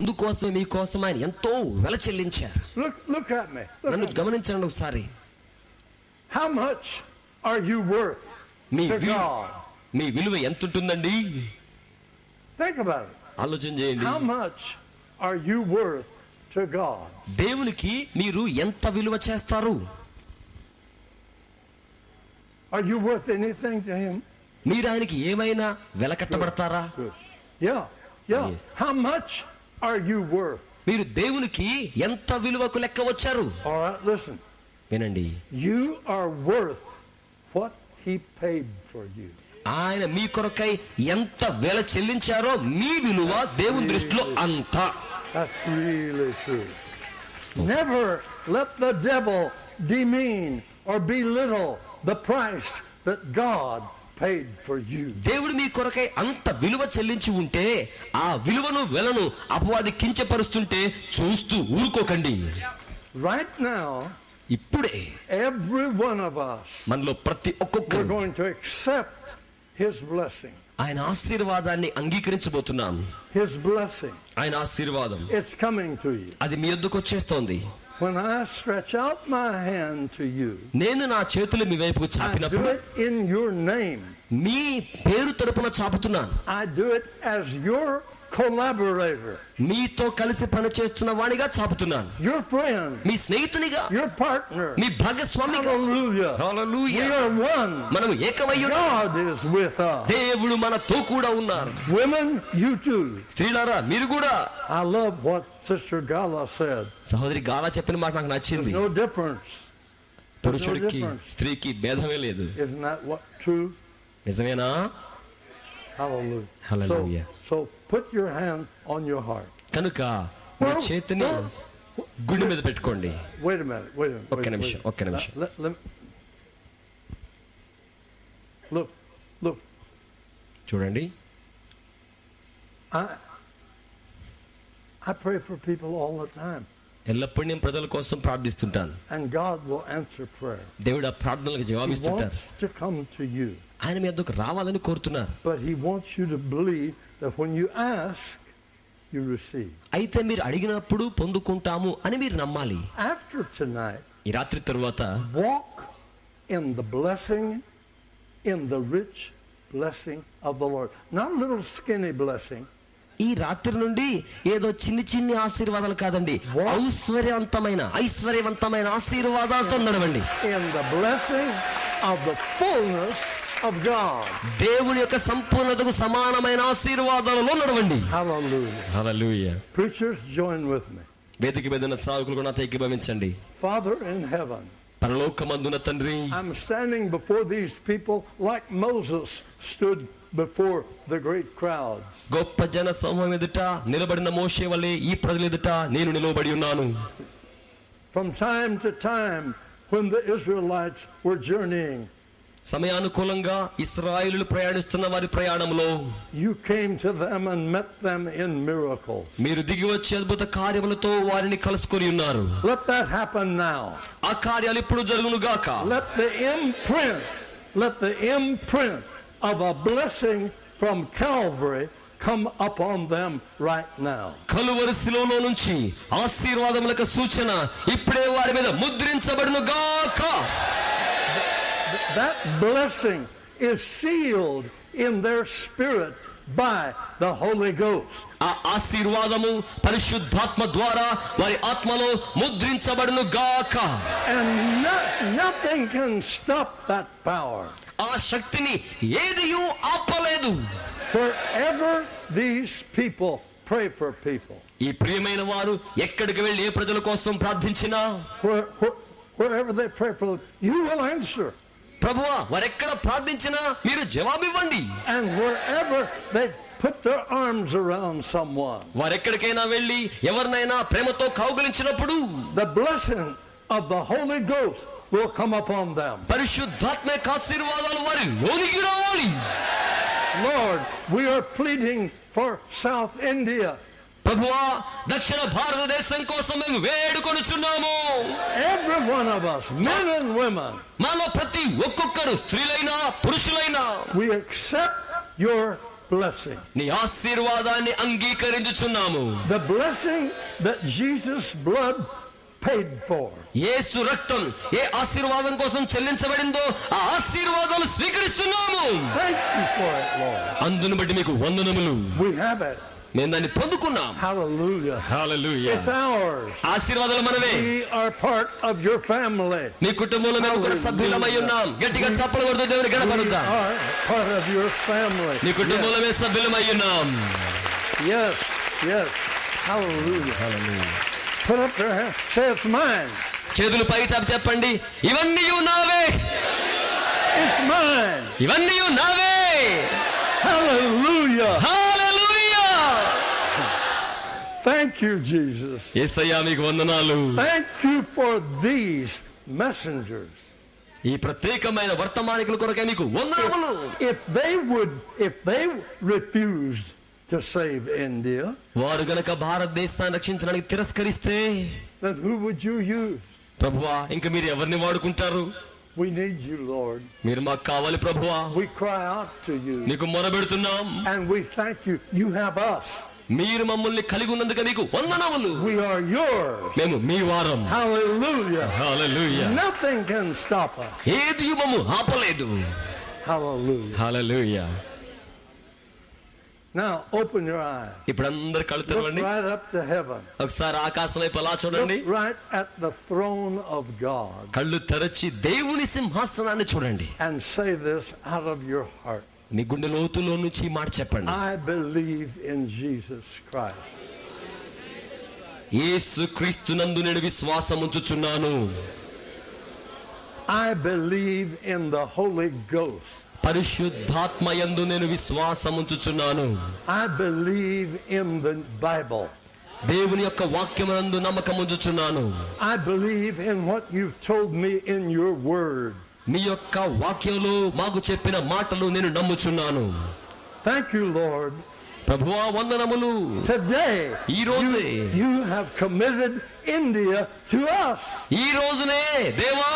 అందుకోసం మీకోసం ఆయన ఎంతో వెల చెల్లించారు. Look at me. నన్ను గమనించండి ఒకసారి. How much are you worth to God? మీ విలువ ఎంత ఉంటుందండి? Think about it. ఆలోచన చేయండి. How much are you worth to God? దేవునికి మీరు ఎంత విలువ చేస్తారు? Are you worth anything to him? మీరు ఆయనకి ఏమైనా వెల కట్టబడతారా? Yeah. Yes. How much are you worth? మీరు దేవునికి ఎంత విలువకు లెక్క వచ్చారు? All right, listen. వినండి. You are worth what he paid for you. ఆయన మీ కొరకై ఎంత వెల చెల్లించారో మీ విలువ దేవుని దృష్టిలో అంత. That's really true. Never let the devil demean or belittle the price that God paid for you. దేవుడు మీ కొరకై అంత విలువ చెల్లించి ఉంటే ఆ విలువను వెలను అపవాది కించపరుస్తుంటే చూస్తూ ఊరుకోకండి. Right now, ఇప్పుడే every one of us, మనలో ప్రతి ఒక్కొక్కరు we're going to accept his blessing. ఆయన ఆశీర్వాదాన్ని అంగీకరించబోతున్నాం. His blessing. ఆయన ఆశీర్వాదం It's coming to you. అది మీ యొద్దకు వచ్చేస్తోంది. When I stretch out my hand to you, నేను నా చేతులు మీ వైపుకు I do చాపినప్పుడు it in your name. మీ పేరు తరపున చాపుతున్నాను. I do it as your collaborator, మీతో కలిసి పనిచేస్తున్న వాడిగా చాపుతున్నాను. your friend, me స్నేహితునిగా, your partner. మీ భాగస్వామిగా. Hallelujah. Hallelujah. We are one. మనం ఏకమై ఉన్నాం. God is with us. దేవుడు మనతో కూడా ఉన్నారు. Women, you too. స్త్రీలారా మీరు కూడా. I love what Sister Gala said. సహోదరి గాలా చెప్పిన మాట నాకు నచ్చింది. No difference. పురుషుడికి స్త్రీకి భేదమే లేదు. Isn't that what true? నిజమేనా? Hallelujah. Hallelujah. So put your hand on your heart. కనుక మీ చేతిని గుండె మీద పెట్టుకోండి. Wait a minute. ఒక్క నిమిషం. Look. చూడండి. I pray for people all the time. ఎల్లప్పుడూ నేను ప్రజల కోసం ప్రార్థిస్తుంటాను. And God will answer prayer. దేవుడు ఆ ప్రార్థనలకు He జవాబిస్తుంటారు. wants to come to you. ఆయన మీ వద్దకు రావాలని కోరుతున్నారు. But he wants you to believe that when you ask, you receive. అయితే మీరు అడిగినప్పుడు పొందుకుంటాము అని మీరు నమ్మాలి. After tonight, ఈ రాత్రి తరువాత walk in the blessing, in the rich blessing of the Lord. Not a little skinny blessing. ఈ రాత్రి నుండి ఏదో చిన్ని ఆశీర్వాదాలు కాదండి, ఐశ్వర్యవంతమైన ఆశీర్వాదాలతో నడవండి. In the blessing of the fullness of God. దేవుని యొక్క సంపూర్ణతకు సమానమైన ఆశీర్వాదాలలో నడవండి. Hallelujah. Hallelujah. Preachers, join with me. వేదిక మీద ఉన్న సాధకులు కూడా నాతో ఏకీభవించండి. Father in heaven, పరలోకమందున తండ్రి, I'm standing before these people like Moses stood before the great crowds. గొప్ప జన సమూహం ఎదుట నిలబడిన మోషే వలె ఈ ప్రజల ఎదుట నేను నిలబడి ఉన్నాను. From time to time when the Israelites were journeying, సమయానుకూలంగా ఇశ్రాయేలులు ప్రయాణిస్తున్న వారి ప్రయాణంలో you came to them and met them in miracles. మీరు దిగి వచ్చి అద్భుత కార్యములతో వారిని కలుసుకొని ఉన్నారు. Let that happen now. ఆ కార్యాలు ఇప్పుడు జరుగును గాక. Let the imprint of a blessing from Calvary come upon them right now. Calvary శిలువలో నుంచి ఆశీర్వాదములకు సూచన ఇప్పుడే వారి మీద ముద్రించబడును గాక. That blessing is sealed in their spirit by the Holy Ghost. ఆ ఆశీర్వాదము పరిశుద్ధాత్మ ద్వారా వారి ఆత్మలో ముద్రించబడును గాక. And nothing can stop that power. ఆ శక్తిని ఏదియూ ఆపలేదు. Wherever these people pray for people, ఈ ప్రియమైన వారు ఎక్కడికి వెళ్ళి ఏ ప్రజల కోసం ప్రార్థించినా, wherever they pray for them, you will answer. ప్రభువా వారెక్కడ ప్రార్థించినా మీరు జవాబివ్వండి. And wherever they put their arms around someone, వారెక్కడికైనా వెళ్ళి ఎవరినైనా ప్రేమతో కౌగిలించినప్పుడు the blessing of the Holy Ghost will come upon them. పరిశుద్ధాత్మ యొక్క ఆశీర్వాదాలు వారి లోనికి రావాలి. Lord, we are pleading for South India. ప్రభువా దక్షిణ భారతదేశం కోసం మేము వేడుకొనుచున్నాము. Every one of us, men and women, మాలో ప్రతి ఒక్కొక్కరు స్త్రీలైనా పురుషులైనా, we accept your blessing. నీ ఆశీర్వాదాన్ని అంగీకరించుచున్నాము. The blessing that Jesus' blood paid for. యేసు రక్తం ఏ ఆశీర్వాదం కోసం చెల్లించబడిందో ఆ ఆశీర్వాదాలు స్వీకరిస్తున్నాము. Thank you for it, Lord. అందును బట్టి మీకు వందనములు. We have it. మేము దాన్ని పొందుకున్నాం. Hallelujah. హల్లెలూయా. It's ours. ఆశీర్వాదాలు మనవే. We are part of your family. మీ కుటుంబంలో మేము కూడా సభ్యులమై ఉన్నాం. గట్టిగా చప్పలు కొడుతూ దేవుని We గణపరుద్దాం. are part of your family. మీ కుటుంబంలో మేము సభ్యులమై ఉన్నాం. Yes, yes. Hallelujah. Hallelujah. Put up your hands. Say it's mine. చేతులు పై చాపి చెప్పండి, ఇవన్నీ నావే. It's mine. ఇవన్నీ నావే. Hallelujah. Hallelujah. Thank you, Jesus. యేసయ్యా మీకు వందనాలు. Thank you for these messengers. ఈ ప్రత్యేకమైన వర్తమానికుల కొరకే మీకు వందనములు. If they refused to save India, వారు గనక భారతదేశాన్ని రక్షించడానికి తిరస్కరిస్తే then who would you use? ప్రభువా ఇంక మీరు ఎవరిని వాడుకుంటారు? We need you, Lord. మీరు మాకు కావాలి ప్రభువా. We cry out to you. నీకు మొరబెడుతున్నాం. And we thank you. You have us. మీరు మమ్మల్ని కలిగి ఉన్నందుకు మీకు వందనములు. We are yours. మేము మీ వారం. Hallelujah. Hallelujah. Nothing can stop us. ఏది మమ్ము ఆపలేదు. Hallelujah. Hallelujah. Now open your eyes. ఇప్పుడు అందరు కళ్ళు Look తెరవండి. right up to heaven. ఒకసారి ఆకాశం వైపు అలా చూడండి. Look right at the throne of God. కళ్ళు తెరచి దేవుని సింహాసనాన్ని చూడండి. And say this out of your heart. మీ గుండె లోతులో నుంచి ఈ మాట చెప్పండి. I believe in Jesus Christ. యేసు క్రీస్తునందు నేను విశ్వాసం ఉంచుచున్నాను. I believe in the Holy Ghost. పరిశుద్ధాత్మ యందు నేను విశ్వాసం ఉంచుచున్నాను. I believe in the Bible. దేవుని యొక్క వాక్యమునందు నమ్మకం ఉంచుచున్నాను. I believe in what you've told me in your word. మీ యొక్క వాక్యంలో మాకు చెప్పిన మాటలు నేను నమ్ముచున్నాను. Thank you, Lord. ప్రభువా వందనములు. Today, ఈ రోజే you have committed India to us. ఈ రోజునే దేవా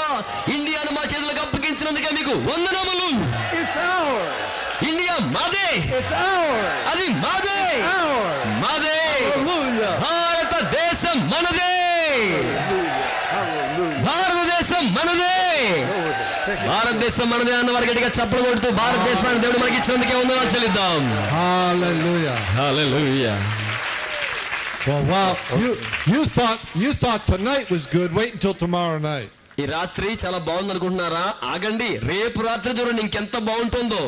ఇండియాను మా చేతులకు అప్పగించినందుకే మీకు వందనములు. It's ours. ఇండియా మాదే. It's ours. అది మాదే. Ours. మాదే. Hallelujah. భారతదేశం మనదే. Hallelujah. భారతదేశం మనదే. భారతదేశం మనదే అన్న వారు గట్టిగా చప్పలు కొడుతూ భారతదేశాన్ని దేవుడు మనకి ఇచ్చినందుకే వందనాలు చెల్లిద్దాం. Hallelujah. Hallelujah. Well, wow. You thought tonight was good. Wait until tomorrow night. ఈ రాత్రి చాలా బాగుంది అనుకుంటున్నారా? ఆగండి, రేపు రాత్రి చూడండి ఇంకెంత బాగుంటుందో.